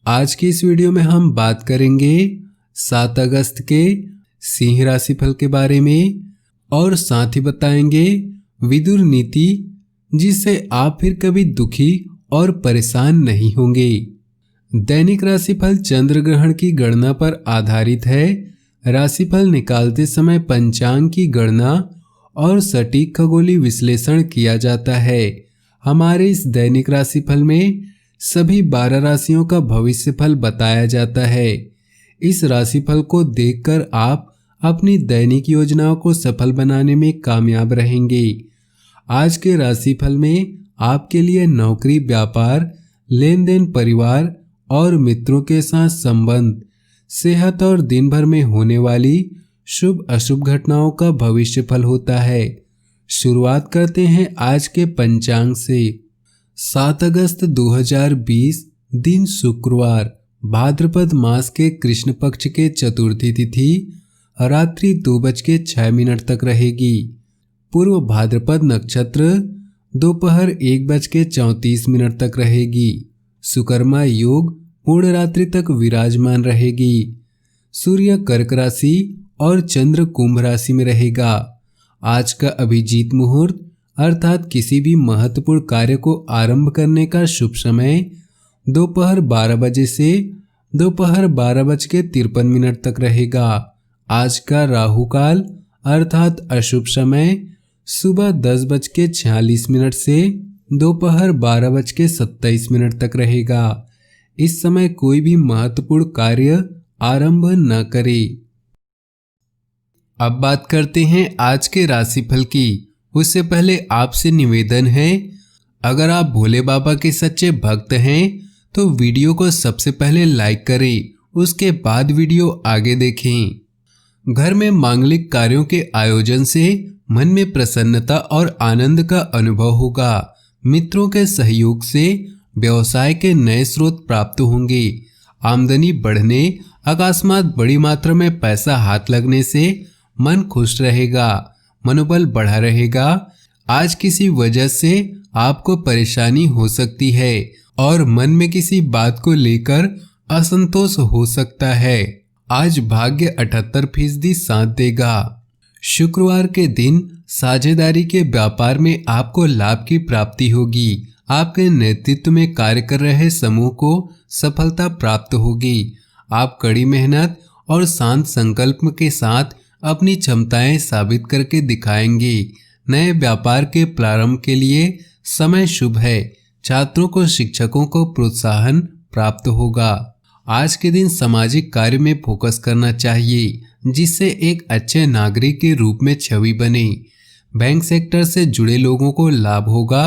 आज की इस वीडियो में हम बात करेंगे 7 अगस्त के सिंह राशिफल के बारे में और साथ ही बताएंगे विदुर नीति, जिससे आप फिर कभी दुखी और परेशान नहीं होंगे। दैनिक राशिफल चंद्र ग्रहण की गणना पर आधारित है। राशिफल निकालते समय पंचांग की गणना और सटीक खगोलीय विश्लेषण किया जाता है। हमारे इस दैनिक राशिफल में सभी 12 राशियों का भविष्यफल बताया जाता है। इस राशिफल को देखकर आप अपनी दैनिक योजनाओं को सफल बनाने में कामयाब रहेंगे। आज के राशिफल में आपके लिए नौकरी, व्यापार, लेन देन, परिवार और मित्रों के साथ संबंध, सेहत और दिन भर में होने वाली शुभ अशुभ घटनाओं का भविष्यफल होता है। शुरुआत करते हैं आज के पंचांग से। 7 अगस्त 2020 दिन शुक्रवार, भाद्रपद मास के कृष्ण पक्ष के चतुर्थी तिथि रात्रि 2:06 तक रहेगी। पूर्व भाद्रपद नक्षत्र दोपहर 1:34 तक रहेगी। सुकर्मा योग पूर्ण रात्रि तक विराजमान रहेगी। सूर्य कर्क राशि और चंद्र कुंभ राशि में रहेगा। आज का अभिजीत मुहूर्त अर्थात किसी भी महत्वपूर्ण कार्य को आरंभ करने का शुभ समय दोपहर 12 बजे से दोपहर 12:53 तक रहेगा। आज का राहु काल अर्थात अशुभ समय सुबह 10:46 से दोपहर 12:27 तक रहेगा। इस समय कोई भी महत्वपूर्ण कार्य आरंभ न करें। अब बात करते हैं आज के राशिफल की। उससे पहले आपसे निवेदन है, अगर आप भोले बाबा के सच्चे भक्त हैं तो वीडियो को सबसे पहले लाइक करें, उसके बाद वीडियो आगे देखें। घर में मांगलिक कार्यों के आयोजन से मन में प्रसन्नता और आनंद का अनुभव होगा। मित्रों के सहयोग से व्यवसाय के नए स्रोत प्राप्त होंगे। आमदनी बढ़ने, अकस्मात बड़ी मात्रा में पैसा हाथ लगने से मन खुश रहेगा, मनोबल बढ़ा रहेगा। आज किसी वजह से आपको परेशानी हो सकती है और मन में किसी बात को लेकर असंतोष हो सकता है। आज भाग्य 78% साथ देगा। शुक्रवार के दिन साझेदारी के व्यापार में आपको लाभ की प्राप्ति होगी। आपके नेतृत्व में कार्य कर रहे समूह को सफलता प्राप्त होगी। आप कड़ी मेहनत और शांत संकल्प के साथ अपनी क्षमताएं साबित करके दिखाएंगे। नए व्यापार के प्रारंभ के लिए समय शुभ है। छात्रों को शिक्षकों को प्रोत्साहन प्राप्त होगा। आज के दिन सामाजिक कार्य में फोकस करना चाहिए, जिससे एक अच्छे नागरिक के रूप में छवि बने। बैंक सेक्टर से जुड़े लोगों को लाभ होगा।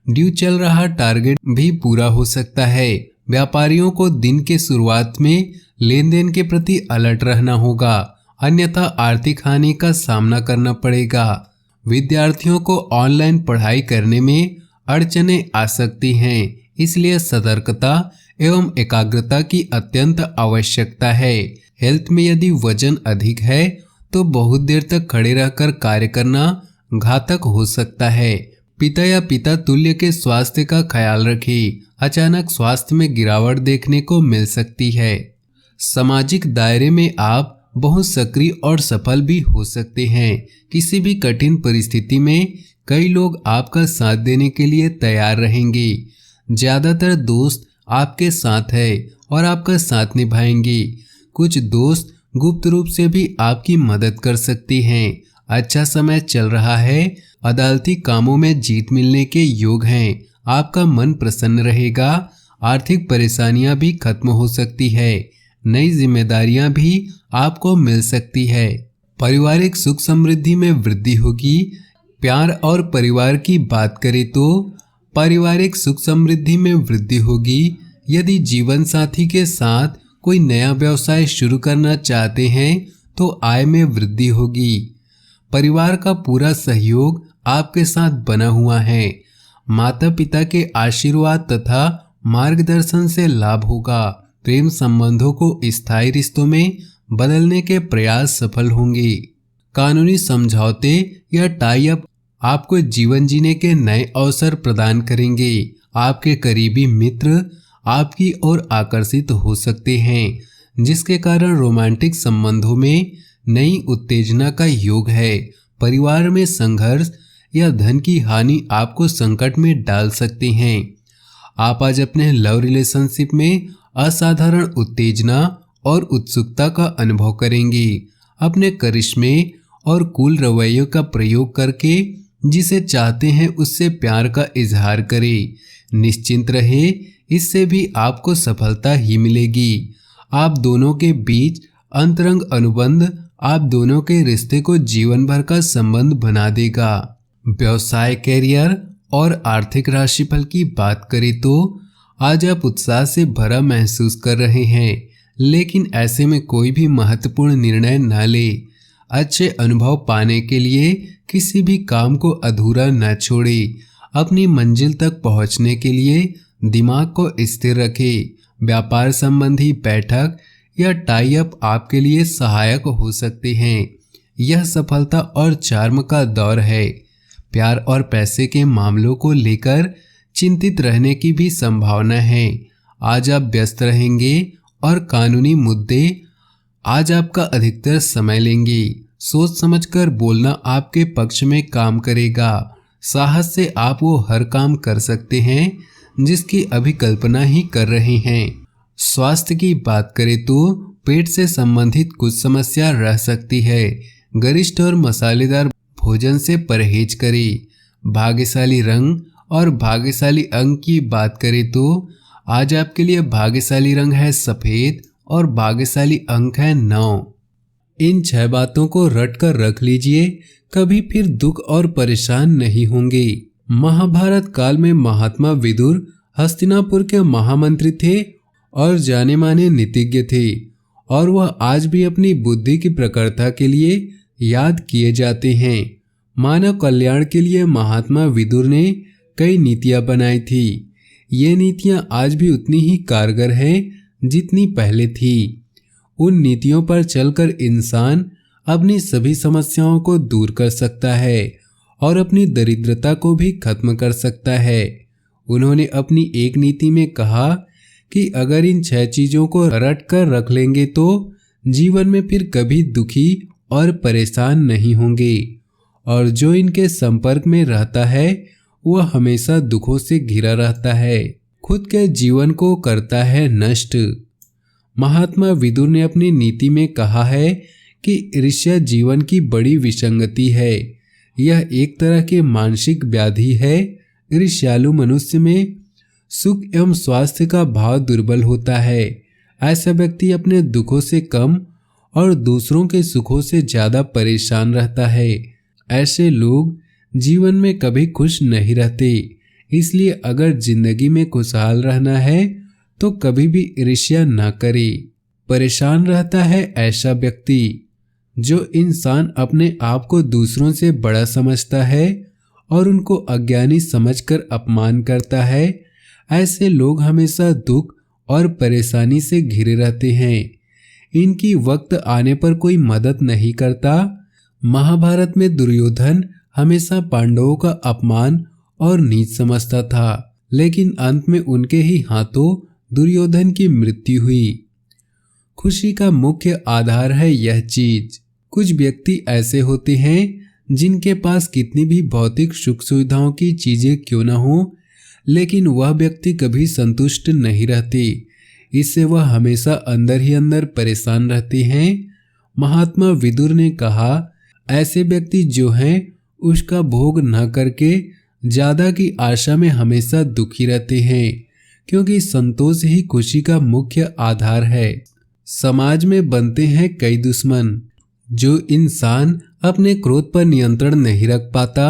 ड्यू चल रहा टारगेट भी पूरा हो सकता है। व्यापारियों को दिन के शुरुआत में लेन देन के प्रति अलर्ट रहना होगा, अन्यथा आर्थिक हानि का सामना करना पड़ेगा। विद्यार्थियों को ऑनलाइन पढ़ाई करने में अड़चनें आ सकती हैं, इसलिए सतर्कता एवं एकाग्रता की अत्यंत आवश्यकता है। हेल्थ में यदि वजन अधिक है तो बहुत देर तक खड़े रहकर कार्य करना घातक हो सकता है। पिता या पिता तुल्य के स्वास्थ्य का ख्याल रखें। अचानक स्वास्थ्य में गिरावट देखने को मिल सकती है। सामाजिक दायरे में आप बहुत सक्रिय और सफल भी हो सकते हैं। किसी भी कठिन परिस्थिति में कई लोग आपका साथ देने के लिए तैयार रहेंगे। ज्यादातर दोस्त आपके साथ है और आपका साथ निभाएंगे। कुछ दोस्त गुप्त रूप से भी आपकी मदद कर सकती हैं। अच्छा समय चल रहा है। अदालती कामों में जीत मिलने के योग हैं। आपका मन प्रसन्न रहेगा। आर्थिक परेशानियां भी खत्म हो सकती है। नई जिम्मेदारियां भी आपको मिल सकती है। पारिवारिक सुख समृद्धि में वृद्धि होगी। प्यार और परिवार की बात करें तो पारिवारिक सुख समृद्धि में वृद्धि होगी। यदि जीवन साथी के साथ कोई नया व्यवसाय शुरू करना चाहते हैं तो आय में वृद्धि होगी। परिवार का पूरा सहयोग आपके साथ बना हुआ है। माता पिता के आशीर्वाद तथा मार्गदर्शन से लाभ होगा। प्रेम संबंधों को स्थायी रिश्तों में बदलने के प्रयास सफल होंगे। कानूनी समझौते या टाई अप आपको जीवन जीने के नए अवसर प्रदान करेंगे। आपके करीबी मित्र आपकी ओर आकर्षित हो सकते हैं, जिसके कारण रोमांटिक संबंधों में नई उत्तेजना का योग है। परिवार में संघर्ष या धन की हानि आपको संकट में डाल सकते हैं। आप आज अपने लव रिलेशनशिप में असाधारण उत्तेजना और उत्सुकता का अनुभव करेंगे। अपने करिश्मे और कूल रवैयों का प्रयोग करके जिसे चाहते हैं उससे प्यार का इजहार करें। निश्चिंत रहे, इससे भी आपको सफलता ही मिलेगी। आप दोनों के बीच अंतरंग अनुबंध आप दोनों के रिश्ते को जीवन भर का संबंध बना देगा। व्यवसाय, कैरियर और आर्थिक राशिफल की बात करें तो आज आप उत्साह से भरा महसूस कर रहे हैं, लेकिन ऐसे में कोई भी महत्वपूर्ण निर्णय न ले। अच्छे अनुभव पाने के लिए किसी भी काम को अधूरा न छोड़े। अपनी मंजिल तक पहुंचने के लिए दिमाग को स्थिर रखें। व्यापार संबंधी बैठक या टाई अप आपके लिए सहायक हो सकते हैं। यह सफलता और चार्म का दौर है। प्यार और पैसे के मामलों को लेकर चिंतित रहने की भी संभावना है। आज आप व्यस्त रहेंगे और कानूनी मुद्दे आज आपका अधिकतर समय लेंगे। सोच समझकर बोलना आपके पक्ष में काम करेगा। साहस से आप वो हर काम कर सकते हैं जिसकी अभी कल्पना ही कर रहे हैं। स्वास्थ्य की बात करें तो पेट से संबंधित कुछ समस्या रह सकती है। गरिष्ठ और मसालेदार भोजन से परहेज करें। भाग्यशाली रंग और भाग्यशाली अंक की बात करें तो आज आपके लिए भाग्यशाली रंग है सफेद और भाग्यशाली अंक है 9। इन 6 बातों को रट कर रख लीजिए, कभी फिर दुख और परेशान नहीं होंगे। महाभारत काल में महात्मा विदुर हस्तिनापुर के महामंत्री थे और जाने माने नीतिज्ञ थे, और वह आज भी अपनी बुद्धि की प्रखरता के लिए याद किए जाते हैं। मानव कल्याण के लिए महात्मा विदुर ने कई नीतियां बनाई थी। ये नीतियां आज भी उतनी ही कारगर हैं जितनी पहले थी। उन नीतियों पर चलकर इंसान अपनी सभी समस्याओं को दूर कर सकता है और अपनी दरिद्रता को भी खत्म कर सकता है। उन्होंने अपनी एक नीति में कहा कि अगर इन 6 चीजों को रट कर रख लेंगे तो जीवन में फिर कभी दुखी और परेशान नहीं होंगे, और जो इनके संपर्क में रहता है वह हमेशा दुखों से घिरा रहता है, खुद के जीवन को करता है नष्ट। महात्मा विदुर ने अपनी नीति में कहा है कि ईर्ष्या जीवन की बड़ी विसंगति है। यह एक तरह की मानसिक व्याधि है। ईर्ष्यालु मनुष्य में सुख एवं स्वास्थ्य का भाव दुर्बल होता है। ऐसा व्यक्ति अपने दुखों से कम और दूसरों के सुखों से ज्यादा परेशान रहता है। ऐसे लोग जीवन में कभी खुश नहीं रहते। इसलिए अगर जिंदगी में खुशहाल रहना है तो कभी भी ईर्ष्या न करे। परेशान रहता है ऐसा व्यक्ति जो इंसान अपने आप को दूसरों से बड़ा समझता है और उनको अज्ञानी समझकर अपमान करता है। ऐसे लोग हमेशा दुख और परेशानी से घिरे रहते हैं। इनकी वक्त आने पर कोई मदद नहीं करता। महाभारत में दुर्योधन हमेशा पांडवों का अपमान और नीच समझता था, लेकिन अंत में उनके ही हाथों दुर्योधन की मृत्यु हुई। खुशी का मुख्य आधार है यह चीज। कुछ व्यक्ति ऐसे होते हैं जिनके पास कितनी भी भौतिक सुख सुविधाओं की चीजें क्यों न हो, लेकिन वह व्यक्ति कभी संतुष्ट नहीं रहते। इससे वह हमेशा अंदर ही अंदर परेशान रहते हैं। महात्मा विदुर ने कहा, ऐसे व्यक्ति जो हैं उसका भोग न करके ज्यादा की आशा में हमेशा दुखी रहते हैं, क्योंकि संतोष ही खुशी का मुख्य आधार है। समाज में बनते हैं कई दुश्मन। जो इंसान अपने क्रोध पर नियंत्रण नहीं रख पाता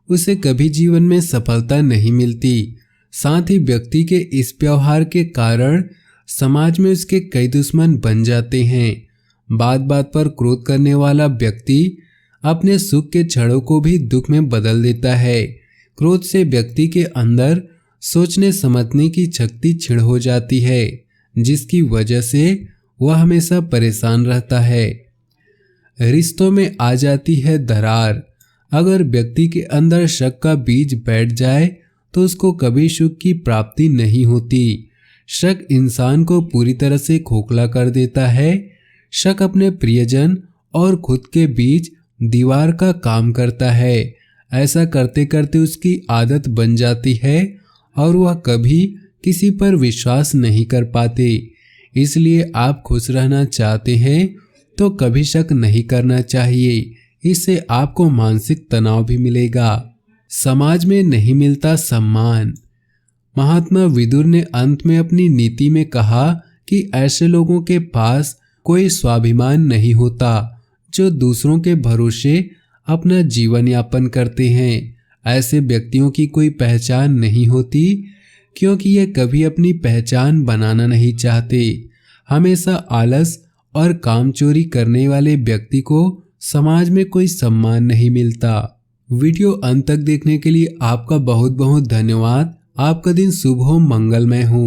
उसे कभी जीवन में सफलता नहीं मिलती। साथ ही व्यक्ति के इस व्यवहार के कारण समाज में उसके कई दुश्मन बन जाते हैं। बात बात पर क्रोध करने वाला व्यक्ति अपने सुख के क्षणों को भी दुख में बदल देता है। क्रोध से व्यक्ति के अंदर सोचने समझने की शक्ति क्षीण हो जाती है, जिसकी वजह से वह हमेशा परेशान रहता है। रिश्तों में आ जाती है दरार। अगर व्यक्ति के अंदर शक का बीज बैठ जाए तो उसको कभी सुख की प्राप्ति नहीं होती। शक इंसान को पूरी तरह से खोखला कर देता है। शक अपने प्रियजन और खुद के बीच दीवार का काम करता है। ऐसा करते करते उसकी आदत बन जाती है और वह कभी किसी पर विश्वास नहीं कर पाते। इसलिए आप खुश रहना चाहते हैं तो कभी शक नहीं करना चाहिए। इससे आपको मानसिक तनाव भी मिलेगा। समाज में नहीं मिलता सम्मान। महात्मा विदुर ने अंत में अपनी नीति में कहा कि ऐसे लोगों के पास कोई स्वाभिमान नहीं होता जो दूसरों के भरोसे अपना जीवन यापन करते हैं। ऐसे व्यक्तियों की कोई पहचान नहीं होती क्योंकि ये कभी अपनी पहचान बनाना नहीं चाहते। हमेशा आलस और कामचोरी करने वाले व्यक्ति को समाज में कोई सम्मान नहीं मिलता। वीडियो अंत तक देखने के लिए आपका बहुत बहुत धन्यवाद। आपका दिन शुभ हो, मंगलमय हो।